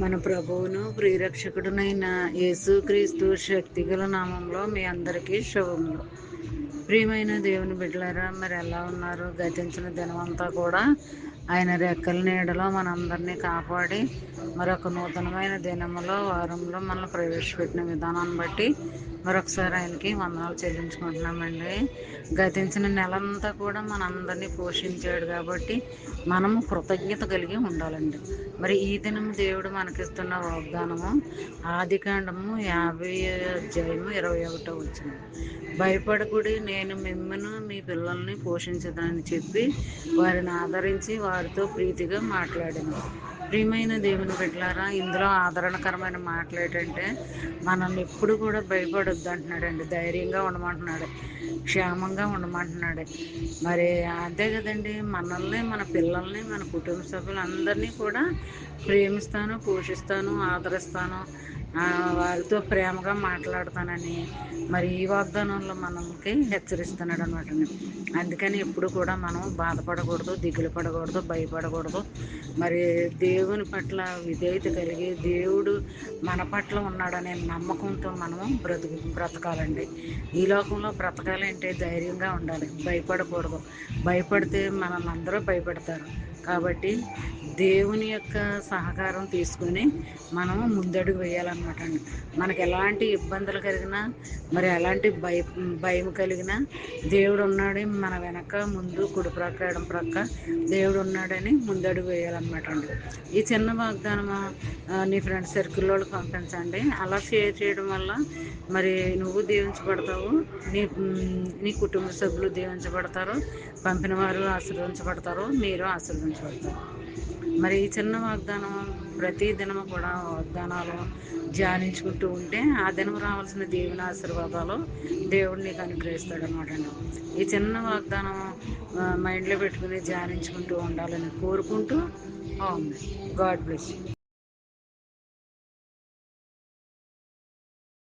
మన ప్రభువును ప్రియరక్షకుడునైన యేసుక్రీస్తు శక్తిగల నామంలో మీ అందరికీ శుభములు. ప్రియమైన దేవుని బిడ్డలారా, మరి ఎలా ఉన్నారు? గతించిన దినమంతా కూడా ఆయన రెక్కల నీడలో మనందరినీ కాపాడి మరొక నూతనమైన దినములో వారంలో మనల్ని ప్రవేశపెట్టిన విధానాన్ని బట్టి మరొకసారి ఆయనకి వందనాలు చెల్లించుకుంటున్నామండి. గతించిన నెలంతా కూడా మనందరినీ పోషించాడు కాబట్టి మనము కృతజ్ఞత కలిగి ఉండాలండి. మరి ఈ దినం దేవుడు మనకిస్తున్న వాగ్దానము ఆదికాండము 50 అధ్యాయము 21 భయపడకుడి, నేను మిమ్మను మీ పిల్లల్ని పోషించదని చెప్పి వారిని ఆదరించి వారితో ప్రీతిగా మాట్లాడాను. ప్రియమైన దేవుని బిడ్డలారా, ఇందులో ఆదరణకరమైన మాటలు ఏంటంటే మనల్ని ఎప్పుడు కూడా భయపడొద్దు అంటున్నాడండి. ధైర్యంగా ఉండమంటున్నాడు, క్షేమంగా ఉండమంటున్నాడు. మరి అంతే కదండి, మనల్ని, మన పిల్లల్ని, మన కుటుంబ సభ్యులందరినీ కూడా ప్రేమిస్తాను, పోషిస్తాను, ఆదరిస్తాను, వారితో ప్రేమగా మాట్లాడతానని మరి ఈ వాగ్దానంలో మనకి హెచ్చరిస్తున్నాడు అనమాట. అందుకని ఎప్పుడు కూడా మనం బాధపడకూడదు, దిగులు పడకూడదు, భయపడకూడదు. మరి దేవుని పట్ల విధేయత కలిగి దేవుడు మన పట్ల ఉన్నాడనే నమ్మకంతో మనము బ్రతకాలండి. ఈ లోకంలో బ్రతకాలంటే ధైర్యంగా ఉండాలి, భయపడకూడదు. భయపడితే మనల్ని అందరూ భయపెడతారు. కాబట్టి దేవుని యొక్క సహకారం తీసుకొని మనము ముందడుగు వేయాలన్నమాట అండి. మనకు ఎలాంటి ఇబ్బందులు కలిగినా, మరి ఎలాంటి భయం కలిగినా దేవుడు ఉన్నాడు మన వెనక, ముందు, కుడి ప్రక్క, ఎడం ప్రక్క దేవుడు ఉన్నాడని ముందడుగు వేయాలన్నమాట అండి. ఈ చిన్న వాగ్దానము నీ ఫ్రెండ్ సర్కిల్లో పంపించండి. అలా షేర్ చేయడం వల్ల మరి నువ్వు దీవించబడతావు, నీ నీ కుటుంబ సభ్యులు దీవించబడతారు, పంపిన వారు ఆశీర్వదించబడతారు, మీరు ఆశీర్వదించబడతారు. మరి ఈ చిన్న వాగ్దానం ప్రతి దినము కూడా వాగ్దానాలు ధ్యానించుకుంటూ ఉంటే ఆ దినం రావాల్సిన దేవుని ఆశీర్వాదాలు దేవుడు నీకు అనుగ్రహిస్తాడు అనమాట అండి. ఈ చిన్న వాగ్దానం మైండ్లో పెట్టుకుని ధ్యానించుకుంటూ ఉండాలని కోరుకుంటూ, గాడ్ బ్లెస్ యూ.